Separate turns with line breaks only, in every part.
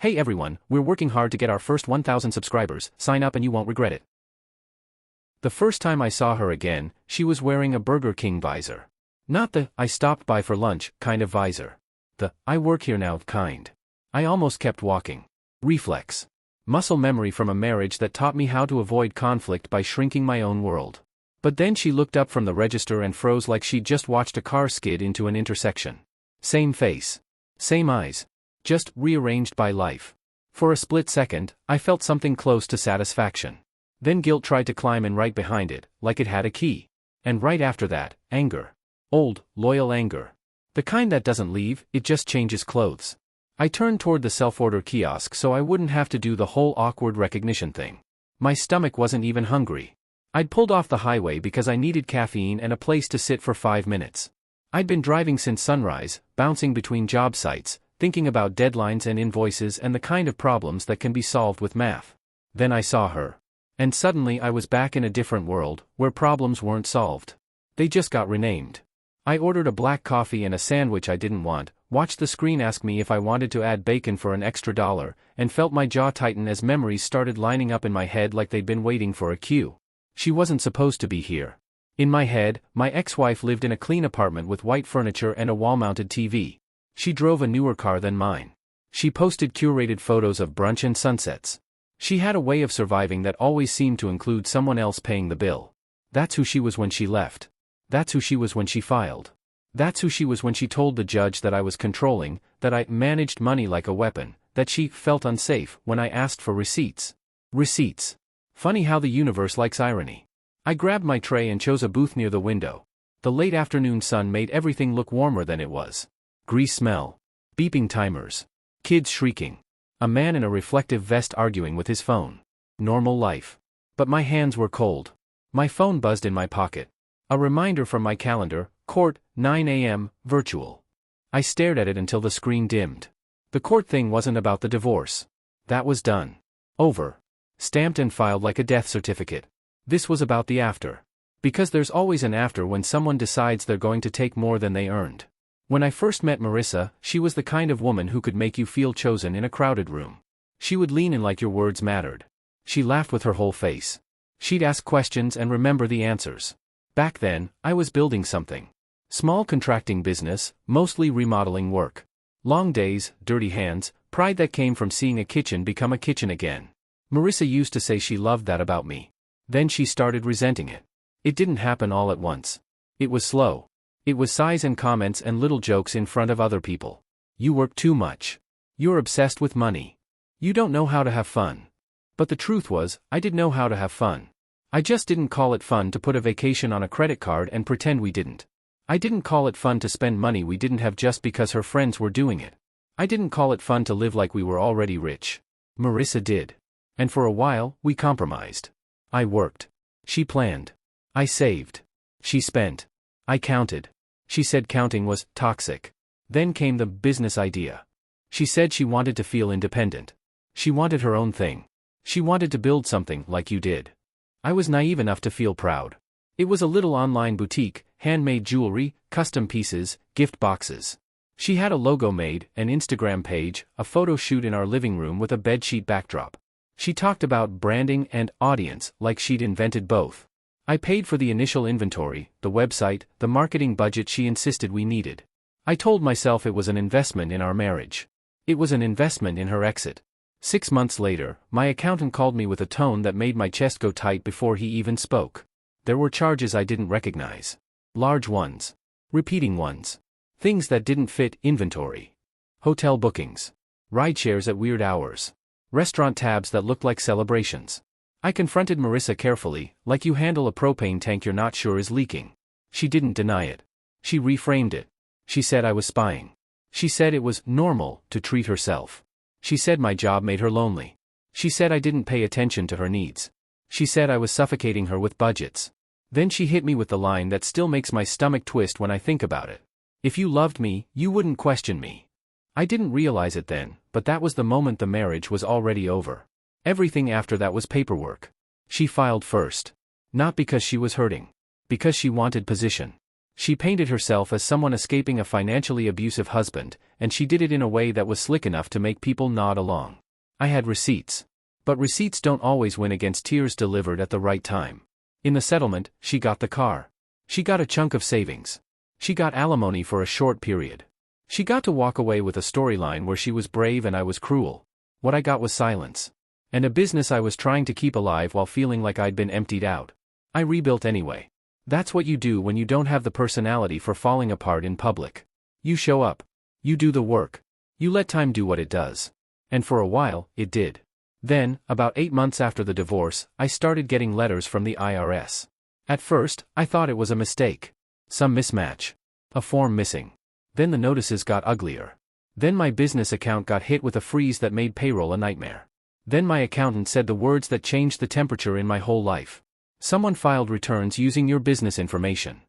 Hey everyone, we're working hard to get our first 1,000 subscribers, sign up and you won't regret it. The first time I saw her again, she was wearing a Burger King visor. Not the, I stopped by for lunch, kind of visor. The, I work here now, kind. I almost kept walking. Reflex. Muscle memory from a marriage that taught me how to avoid conflict by shrinking my own world. But then she looked up from the register and froze like she'd just watched a car skid into an intersection. Same face. Same eyes. Just rearranged by life. For a split second, I felt something close to satisfaction. Then guilt tried to climb in right behind it, like it had a key. And right after that, anger. Old, loyal anger. The kind that doesn't leave, it just changes clothes. I turned toward the self-order kiosk so I wouldn't have to do the whole awkward recognition thing. My stomach wasn't even hungry. I'd pulled off the highway because I needed caffeine and a place to sit for 5 minutes. I'd been driving since sunrise, bouncing between job sites, thinking about deadlines and invoices and the kind of problems that can be solved with math. Then I saw her. And suddenly I was back in a different world, where problems weren't solved. They just got renamed. I ordered a black coffee and a sandwich I didn't want, watched the screen ask me if I wanted to add bacon for an extra $1, and felt my jaw tighten as memories started lining up in my head like they'd been waiting for a cue. She wasn't supposed to be here. In my head, my ex-wife lived in a clean apartment with white furniture and a wall-mounted TV. She drove a newer car than mine. She posted curated photos of brunch and sunsets. She had a way of surviving that always seemed to include someone else paying the bill. That's who she was when she left. That's who she was when she filed. That's who she was when she told the judge that I was controlling, that I managed money like a weapon, that she felt unsafe when I asked for receipts. Receipts. Funny how the universe likes irony. I grabbed my tray and chose a booth near the window. The late afternoon sun made everything look warmer than it was. Grease smell. Beeping timers. Kids shrieking. A man in a reflective vest arguing with his phone. Normal life. But my hands were cold. My phone buzzed in my pocket. A reminder from my calendar, court, 9 a.m., virtual. I stared at it until the screen dimmed. The court thing wasn't about the divorce. That was done. Over. Stamped and filed like a death certificate. This was about the after. Because there's always an after when someone decides they're going to take more than they earned. When I first met Marissa, she was the kind of woman who could make you feel chosen in a crowded room. She would lean in like your words mattered. She laughed with her whole face. She'd ask questions and remember the answers. Back then, I was building something. Small contracting business, mostly remodeling work. Long days, dirty hands, pride that came from seeing a kitchen become a kitchen again. Marissa used to say she loved that about me. Then she started resenting it. It didn't happen all at once. It was slow. It was sighs and comments and little jokes in front of other people. You work too much. You're obsessed with money. You don't know how to have fun. But the truth was, I did know how to have fun. I just didn't call it fun to put a vacation on a credit card and pretend we didn't. I didn't call it fun to spend money we didn't have just because her friends were doing it. I didn't call it fun to live like we were already rich. Marissa did. And for a while, we compromised. I worked. She planned. I saved. She spent. I counted. She said counting was toxic. Then came the business idea. She said she wanted to feel independent. She wanted her own thing. She wanted to build something like you did. I was naive enough to feel proud. It was a little online boutique, handmade jewelry, custom pieces, gift boxes. She had a logo made, an Instagram page, a photo shoot in our living room with a bedsheet backdrop. She talked about branding and audience like she'd invented both. I paid for the initial inventory, the website, the marketing budget she insisted we needed. I told myself it was an investment in our marriage. It was an investment in her exit. 6 months later, my accountant called me with a tone that made my chest go tight before he even spoke. There were charges I didn't recognize. Large ones. Repeating ones. Things that didn't fit inventory. Hotel bookings. Rideshares at weird hours. Restaurant tabs that looked like celebrations. I confronted Marissa carefully, like you handle a propane tank you're not sure is leaking. She didn't deny it. She reframed it. She said I was spying. She said it was normal to treat herself. She said my job made her lonely. She said I didn't pay attention to her needs. She said I was suffocating her with budgets. Then she hit me with the line that still makes my stomach twist when I think about it. If you loved me, you wouldn't question me. I didn't realize it then, but that was the moment the marriage was already over. Everything after that was paperwork. She filed first. Not because she was hurting. Because she wanted position. She painted herself as someone escaping a financially abusive husband, and she did it in a way that was slick enough to make people nod along. I had receipts. But receipts don't always win against tears delivered at the right time. In the settlement, she got the car. She got a chunk of savings. She got alimony for a short period. She got to walk away with a storyline where she was brave and I was cruel. What I got was silence. And a business I was trying to keep alive while feeling like I'd been emptied out. I rebuilt anyway. That's what you do when you don't have the personality for falling apart in public. You show up. You do the work. You let time do what it does. And for a while, it did. Then, about 8 months after the divorce, I started getting letters from the IRS. At first, I thought it was a mistake. Some mismatch. A form missing. Then the notices got uglier. Then my business account got hit with a freeze that made payroll a nightmare. Then my accountant said the words that changed the temperature in my whole life. Someone filed returns using your business information.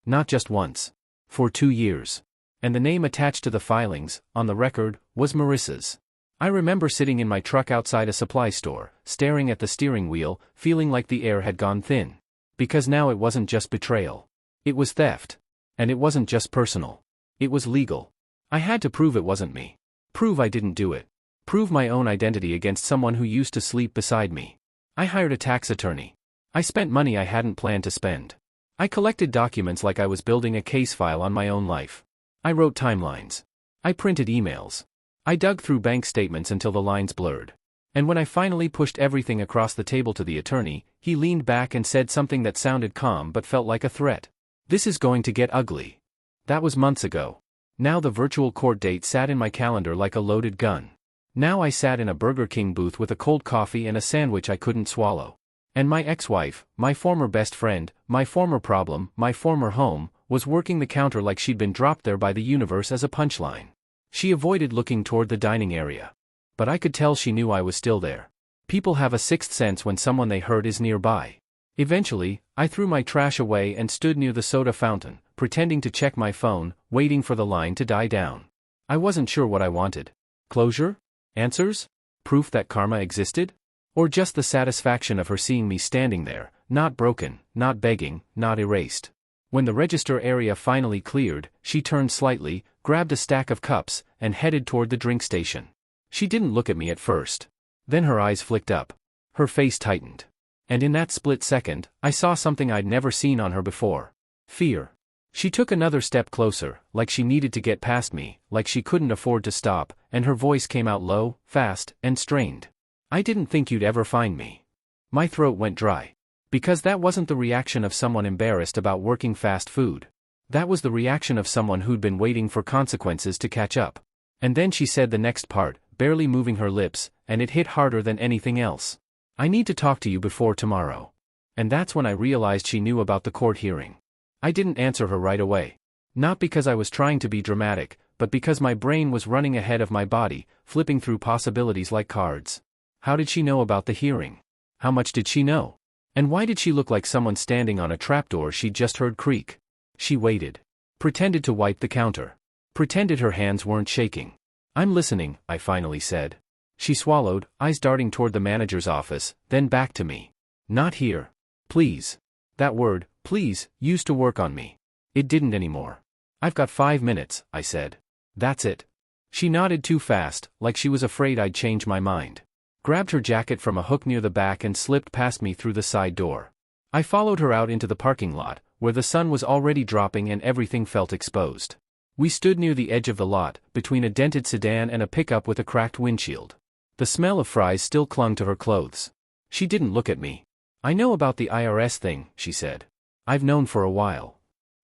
Not just once. For 2 years. And the name attached to the filings, on the record, was Marissa's. I remember sitting in my truck outside a supply store, staring at the steering wheel, feeling like the air had gone thin. Because now it wasn't just betrayal. It was theft. And it wasn't just personal. It was legal. I had to prove it wasn't me. Prove I didn't do it. Prove my own identity against someone who used to sleep beside me. I hired a tax attorney. I spent money I hadn't planned to spend. I collected documents like I was building a case file on my own life. I wrote timelines. I printed emails. I dug through bank statements until the lines blurred. And when I finally pushed everything across the table to the attorney, he leaned back and said something that sounded calm but felt like a threat. This is going to get ugly. That was months ago. Now the virtual court date sat in my calendar like a loaded gun. Now I sat in a Burger King booth with a cold coffee and a sandwich I couldn't swallow. And my ex-wife, my former best friend, my former problem, my former home, was working the counter like she'd been dropped there by the universe as a punchline. She avoided looking toward the dining area. But I could tell she knew I was still there. People have a sixth sense when someone they hurt is nearby. Eventually, I threw my trash away and stood near the soda fountain, pretending to check my phone, waiting for the line to die down. I wasn't sure what I wanted. Closure? Answers? Proof that karma existed? Or just the satisfaction of her seeing me standing there, not broken, not begging, not erased. When the register area finally cleared, she turned slightly, grabbed a stack of cups, and headed toward the drink station. She didn't look at me at first. Then her eyes flicked up. Her face tightened. And in that split second, I saw something I'd never seen on her before. Fear. She took another step closer, like she needed to get past me, like she couldn't afford to stop, and her voice came out low, fast, and strained. I didn't think you'd ever find me. My throat went dry. Because that wasn't the reaction of someone embarrassed about working fast food. That was the reaction of someone who'd been waiting for consequences to catch up. And then she said the next part, barely moving her lips, and it hit harder than anything else. I need to talk to you before tomorrow. And that's when I realized she knew about the court hearing. I didn't answer her right away. Not because I was trying to be dramatic, but because my brain was running ahead of my body, flipping through possibilities like cards. How did she know about the hearing? How much did she know? And why did she look like someone standing on a trapdoor she'd just heard creak? She waited. Pretended to wipe the counter. Pretended her hands weren't shaking. I'm listening, I finally said. She swallowed, eyes darting toward the manager's office, then back to me. Not here. Please. That word, please, used to work on me. It didn't anymore. I've got 5 minutes, I said. That's it. She nodded too fast, like she was afraid I'd change my mind. Grabbed her jacket from a hook near the back and slipped past me through the side door. I followed her out into the parking lot, where the sun was already dropping and everything felt exposed. We stood near the edge of the lot, between a dented sedan and a pickup with a cracked windshield. The smell of fries still clung to her clothes. She didn't look at me. I know about the IRS thing, she said. I've known for a while.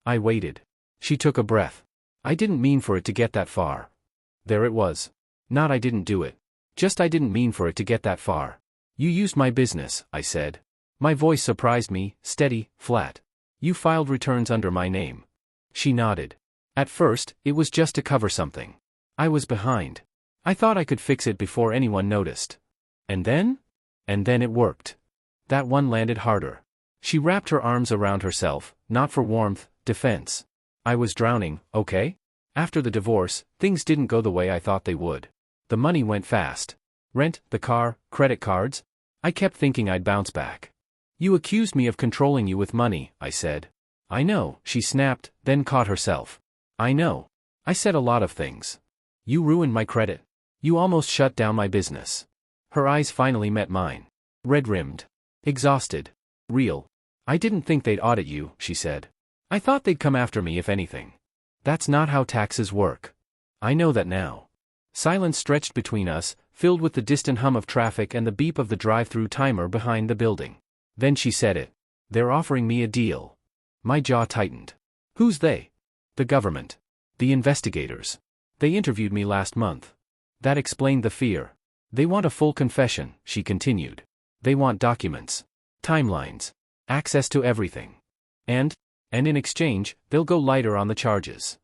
I waited. She took a breath. I didn't mean for it to get that far. There it was. Not I didn't do it. Just I didn't mean for it to get that far. You used my business, I said. My voice surprised me, steady, flat. You filed returns under my name. She nodded. At first, it was just to cover something. I was behind. I thought I could fix it before anyone noticed. And then? And then it worked. That one landed harder. She wrapped her arms around herself, not for warmth, defense. I was drowning, okay? After the divorce, things didn't go the way I thought they would. The money went fast. Rent, the car, credit cards. I kept thinking I'd bounce back. You accused me of controlling you with money, I said. I know, she snapped, then caught herself. I know. I said a lot of things. You ruined my credit. You almost shut down my business. Her eyes finally met mine. Red-rimmed. Exhausted. Real. I didn't think they'd audit you, she said. I thought they'd come after me if anything. That's not how taxes work. I know that now. Silence stretched between us, filled with the distant hum of traffic and the beep of the drive-through timer behind the building. Then she said it. They're offering me a deal. My jaw tightened. Who's they? The government. The investigators. They interviewed me last month. That explained the fear. They want a full confession, she continued. They want documents. Timelines. Access to everything. And in exchange, they'll go lighter on the charges.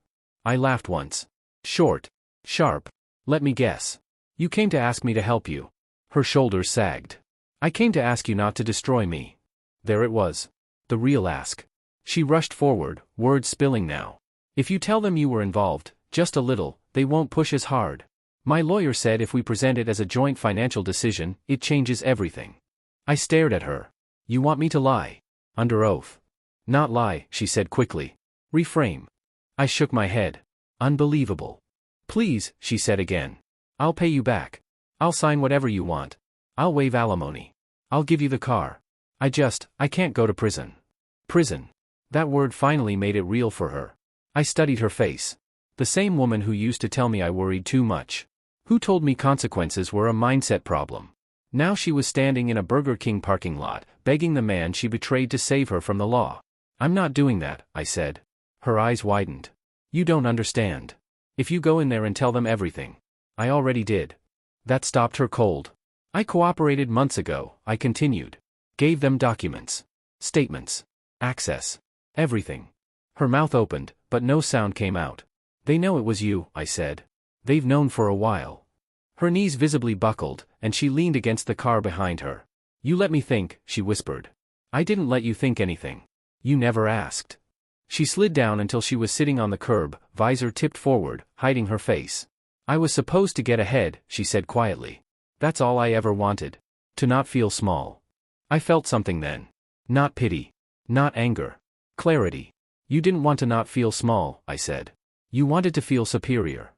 I laughed once. Short. Sharp. Let me guess. You came to ask me to help you. Her shoulders sagged. I came to ask you not to destroy me. There it was. The real ask. She rushed forward, words spilling now. If you tell them you were involved, just a little, they won't push as hard. My lawyer said if we present it as a joint financial decision, it changes everything. I stared at her. You want me to lie? Under oath. Not lie, she said quickly. Reframe. I shook my head. Unbelievable. Please, she said again. I'll pay you back. I'll sign whatever you want. I'll waive alimony. I'll give you the car. I can't go to prison. Prison. That word finally made it real for her. I studied her face. The same woman who used to tell me I worried too much. Who told me consequences were a mindset problem. Now she was standing in a Burger King parking lot, begging the man she betrayed to save her from the law. I'm not doing that, I said. Her eyes widened. You don't understand. If you go in there and tell them everything. I already did. That stopped her cold. I cooperated months ago, I continued. Gave them documents. Statements. Access. Everything. Her mouth opened, but no sound came out. They know it was you, I said. They've known for a while. Her knees visibly buckled, and she leaned against the car behind her. You let me think, she whispered. I didn't let you think anything. You never asked. She slid down until she was sitting on the curb, visor tipped forward, hiding her face. I was supposed to get ahead, she said quietly. That's all I ever wanted. To not feel small. I felt something then. Not pity. Not anger. Clarity. You didn't want to not feel small, I said. You wanted to feel superior.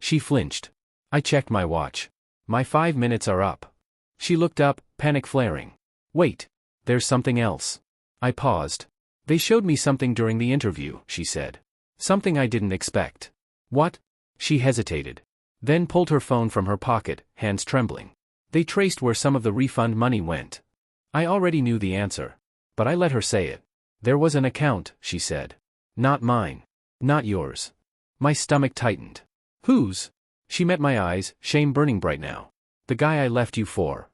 She flinched. I checked my watch. My 5 minutes are up. She looked up, panic flaring. Wait. There's something else. I paused. They showed me something during the interview, she said. Something I didn't expect. What? She hesitated. Then pulled her phone from her pocket, hands trembling. They traced where some of the refund money went. I already knew the answer. But I let her say it. There was an account, she said. Not mine. Not yours. My stomach tightened. Whose? She met my eyes, shame burning bright now. The guy I left you for.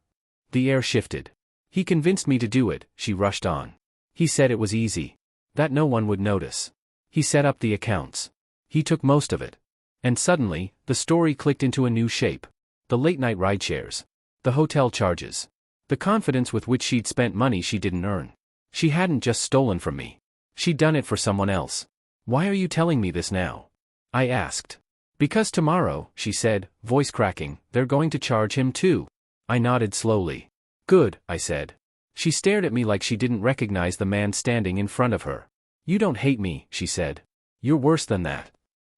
The air shifted. He convinced me to do it, she rushed on. He said it was easy. That no one would notice. He set up the accounts. He took most of it. And suddenly, the story clicked into a new shape. The late-night rideshares. The hotel charges. The confidence with which she'd spent money she didn't earn. She hadn't just stolen from me. She'd done it for someone else. Why are you telling me this now? I asked. Because tomorrow, she said, voice cracking, they're going to charge him too. I nodded slowly. Good, I said. She stared at me like she didn't recognize the man standing in front of her. You don't hate me, she said. You're worse than that.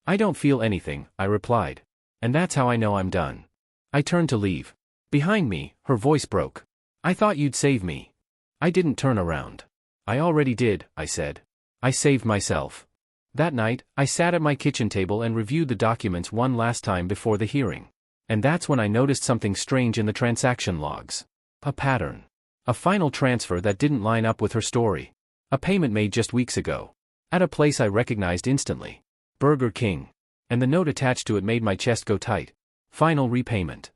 I don't feel anything, I replied. And that's how I know I'm done. I turned to leave. Behind me, her voice broke. I thought you'd save me. I didn't turn around. I already did, I said. I saved myself. That night, I sat at my kitchen table and reviewed the documents one last time before the hearing. And that's when I noticed something strange in the transaction logs. A pattern. A final transfer that didn't line up with her story. A payment made just weeks ago. At a place I recognized instantly. Burger King. And the note attached to it made my chest go tight. Final repayment.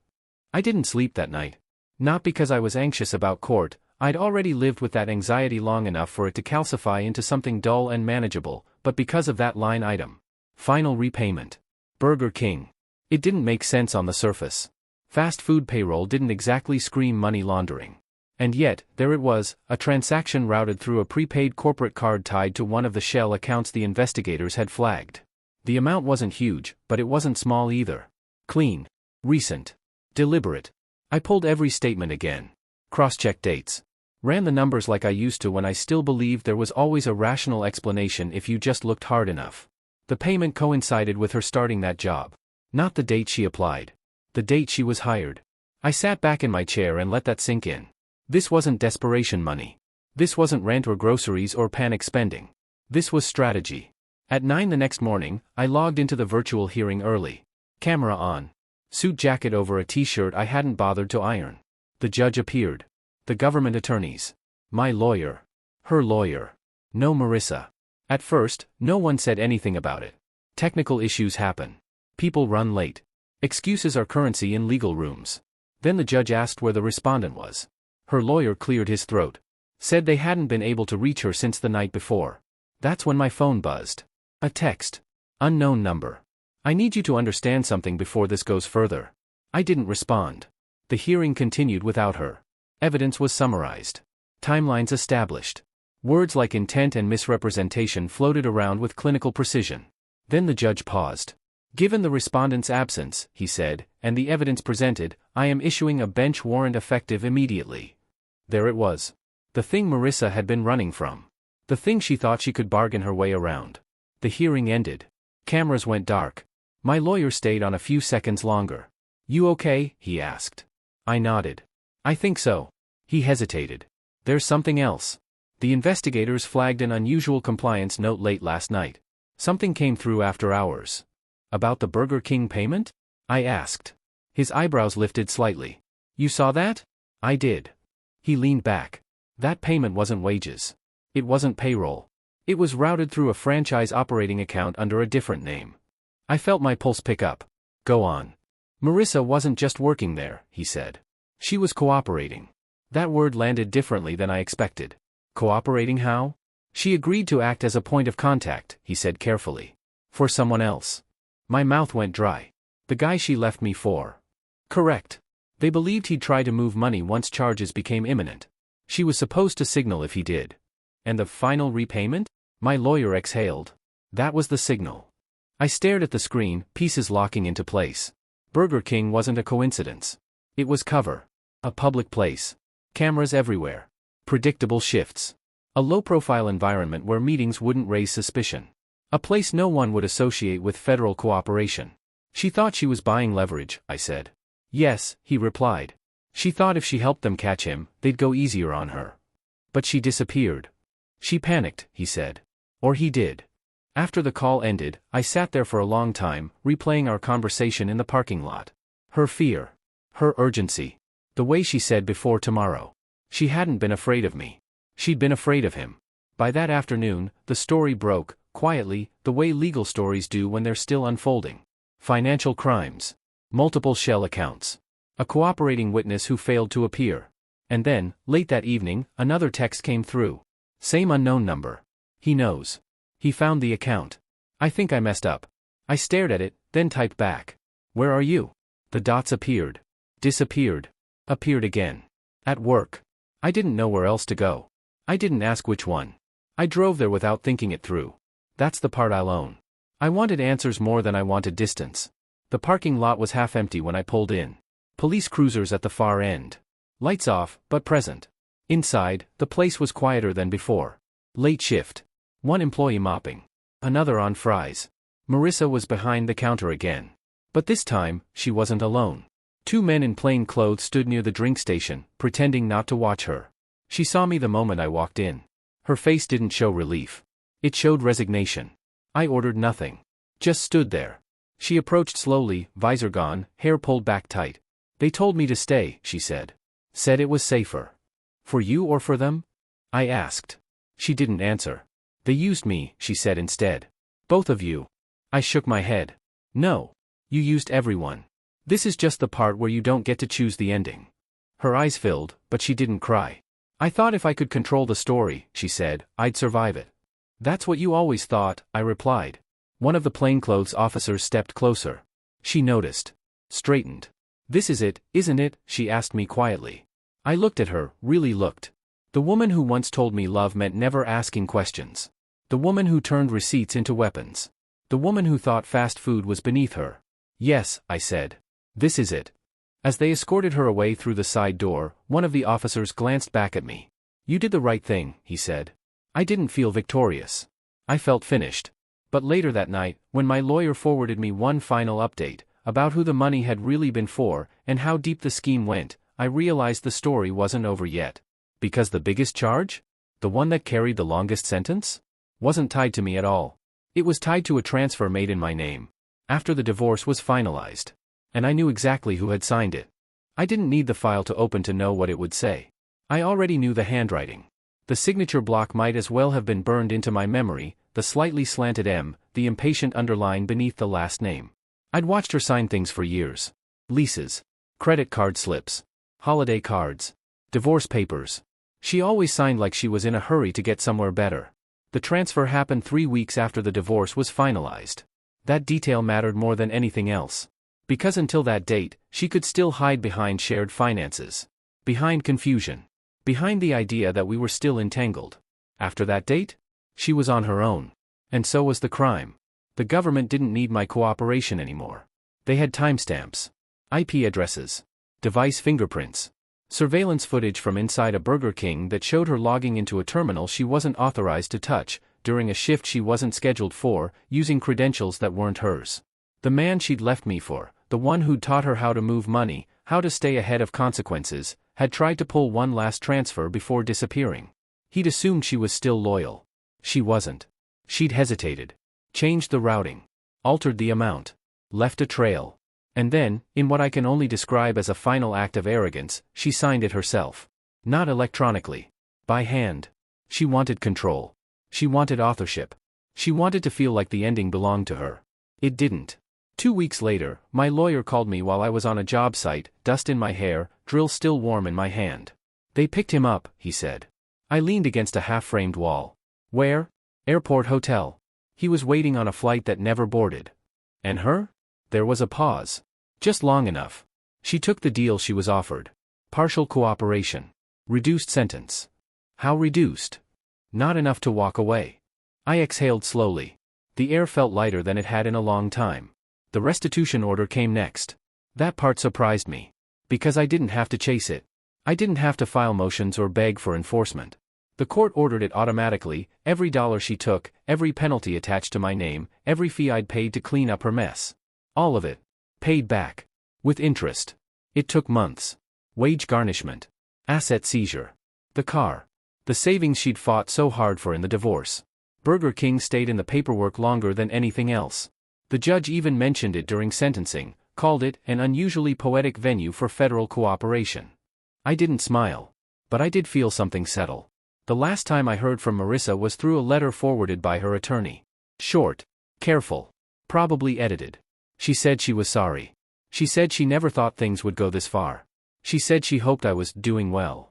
I didn't sleep that night. Not because I was anxious about court. I'd already lived with that anxiety long enough for it to calcify into something dull and manageable, but because of that line item. Final repayment. Burger King. It didn't make sense on the surface. Fast food payroll didn't exactly scream money laundering. And yet, there it was, a transaction routed through a prepaid corporate card tied to one of the shell accounts the investigators had flagged. The amount wasn't huge, but it wasn't small either. Clean. Recent. Deliberate. I pulled every statement again. Cross-checked dates. Ran the numbers like I used to when I still believed there was always a rational explanation if you just looked hard enough. The payment coincided with her starting that job. Not the date she applied. The date she was hired. I sat back in my chair and let that sink in. This wasn't desperation money. This wasn't rent or groceries or panic spending. This was strategy. At 9 the next morning, I logged into the virtual hearing early. Camera on. Suit jacket over a t-shirt I hadn't bothered to iron. The judge appeared. The government attorneys. My lawyer. Her lawyer. No Marissa. At first, no one said anything about it. Technical issues happen. People run late. Excuses are currency in legal rooms. Then the judge asked where the respondent was. Her lawyer cleared his throat. Said they hadn't been able to reach her since the night before. That's when my phone buzzed. A text. Unknown number. I need you to understand something before this goes further. I didn't respond. The hearing continued without her. Evidence was summarized. Timelines established. Words like intent and misrepresentation floated around with clinical precision. Then the judge paused. Given the respondent's absence, he said, and the evidence presented, I am issuing a bench warrant effective immediately. There it was. The thing Marissa had been running from. The thing she thought she could bargain her way around. The hearing ended. Cameras went dark. My lawyer stayed on a few seconds longer. You okay? He asked. I nodded. I think so. He hesitated. There's something else. The investigators flagged an unusual compliance note late last night. Something came through after hours. About the Burger King payment? I asked. His eyebrows lifted slightly. You saw that? I did. He leaned back. That payment wasn't wages. It wasn't payroll. It was routed through a franchise operating account under a different name. I felt my pulse pick up. Go on. Marissa wasn't just working there, he said. She was cooperating. That word landed differently than I expected. Cooperating how? She agreed to act as a point of contact, he said carefully. For someone else. My mouth went dry. The guy she left me for. Correct. They believed he'd try to move money once charges became imminent. She was supposed to signal if he did. And the final repayment? My lawyer exhaled. That was the signal. I stared at the screen, pieces locking into place. Burger King wasn't a coincidence. It was cover. A public place. Cameras everywhere. Predictable shifts. A low-profile environment where meetings wouldn't raise suspicion. A place no one would associate with federal cooperation. She thought she was buying leverage, I said. Yes, he replied. She thought if she helped them catch him, they'd go easier on her. But she disappeared. She panicked, he said. Or he did. After the call ended, I sat there for a long time, replaying our conversation in the parking lot. Her fear. Her urgency. The way she said before tomorrow. She hadn't been afraid of me. She'd been afraid of him. By that afternoon, the story broke, quietly, the way legal stories do when they're still unfolding. Financial crimes. Multiple shell accounts. A cooperating witness who failed to appear. And then, late that evening, another text came through. Same unknown number. He knows. He found the account. I think I messed up. I stared at it, then typed back. Where are you? The dots appeared. Disappeared. Appeared again. At work. I didn't know where else to go. I didn't ask which one. I drove there without thinking it through. That's the part I'll own. I wanted answers more than I wanted distance. The parking lot was half empty when I pulled in. Police cruisers at the far end. Lights off, but present. Inside, the place was quieter than before. Late shift. One employee mopping. Another on fries. Marissa was behind the counter again. But this time, she wasn't alone. Two men in plain clothes stood near the drink station, pretending not to watch her. She saw me the moment I walked in. Her face didn't show relief. It showed resignation. I ordered nothing. Just stood there. She approached slowly, visor gone, hair pulled back tight. They told me to stay, she said. Said it was safer. For you or for them? I asked. She didn't answer. They used me, she said instead. Both of you. I shook my head. No. You used everyone. This is just the part where you don't get to choose the ending. Her eyes filled, but she didn't cry. I thought if I could control the story, she said, I'd survive it. That's what you always thought, I replied. One of the plainclothes officers stepped closer. She noticed. Straightened. This is it, isn't it? She asked me quietly. I looked at her, really looked. The woman who once told me love meant never asking questions. The woman who turned receipts into weapons. The woman who thought fast food was beneath her. Yes, I said. This is it. As they escorted her away through the side door, one of the officers glanced back at me. You did the right thing, he said. I didn't feel victorious. I felt finished. But later that night, when my lawyer forwarded me one final update, about who the money had really been for, and how deep the scheme went, I realized the story wasn't over yet. Because the biggest charge? The one that carried the longest sentence? Wasn't tied to me at all. It was tied to a transfer made in my name, after the divorce was finalized. And I knew exactly who had signed it. I didn't need the file to open to know what it would say. I already knew the handwriting. The signature block might as well have been burned into my memory, the slightly slanted M, the impatient underline beneath the last name. I'd watched her sign things for years. Leases, credit card slips, holiday cards, divorce papers. She always signed like she was in a hurry to get somewhere better. The transfer happened 3 weeks after the divorce was finalized. That detail mattered more than anything else. Because until that date, she could still hide behind shared finances. Behind confusion. Behind the idea that we were still entangled. After that date? She was on her own. And so was the crime. The government didn't need my cooperation anymore. They had timestamps, IP addresses, device fingerprints, surveillance footage from inside a Burger King that showed her logging into a terminal she wasn't authorized to touch, during a shift she wasn't scheduled for, using credentials that weren't hers. The man she'd left me for, the one who'd taught her how to move money, how to stay ahead of consequences, had tried to pull one last transfer before disappearing. He'd assumed she was still loyal. She wasn't. She'd hesitated. Changed the routing. Altered the amount. Left a trail. And then, in what I can only describe as a final act of arrogance, she signed it herself. Not electronically. By hand. She wanted control. She wanted authorship. She wanted to feel like the ending belonged to her. It didn't. 2 weeks later, my lawyer called me while I was on a job site, dust in my hair, drill still warm in my hand. They picked him up, he said. I leaned against a half-framed wall. Where? Airport hotel. He was waiting on a flight that never boarded. And her? There was a pause. Just long enough. She took the deal she was offered. Partial cooperation. Reduced sentence. How reduced? Not enough to walk away. I exhaled slowly. The air felt lighter than it had in a long time. The restitution order came next. That part surprised me. Because I didn't have to chase it. I didn't have to file motions or beg for enforcement. The court ordered it automatically, every dollar she took, every penalty attached to my name, every fee I'd paid to clean up her mess. All of it. Paid back. With interest. It took months. Wage garnishment. Asset seizure. The car. The savings she'd fought so hard for in the divorce. Burger King stayed in the paperwork longer than anything else. The judge even mentioned it during sentencing, called it an unusually poetic venue for federal cooperation. I didn't smile. But I did feel something settle. The last time I heard from Marissa was through a letter forwarded by her attorney. Short. Careful. Probably edited. She said she was sorry. She said she never thought things would go this far. She said she hoped I was doing well.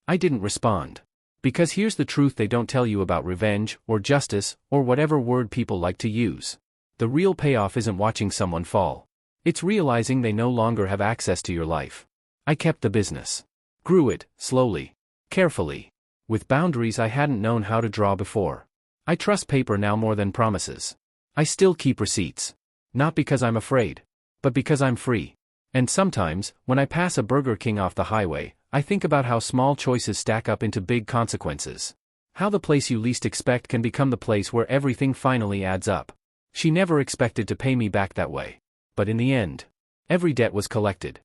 I didn't respond. Because here's the truth they don't tell you about revenge, or justice, or whatever word people like to use. The real payoff isn't watching someone fall. It's realizing they no longer have access to your life. I kept the business. Grew it, slowly. Carefully. With boundaries I hadn't known how to draw before. I trust paper now more than promises. I still keep receipts. Not because I'm afraid. But because I'm free. And sometimes, when I pass a Burger King off the highway, I think about how small choices stack up into big consequences. How the place you least expect can become the place where everything finally adds up. She never expected to pay me back that way. But in the end, every debt was collected.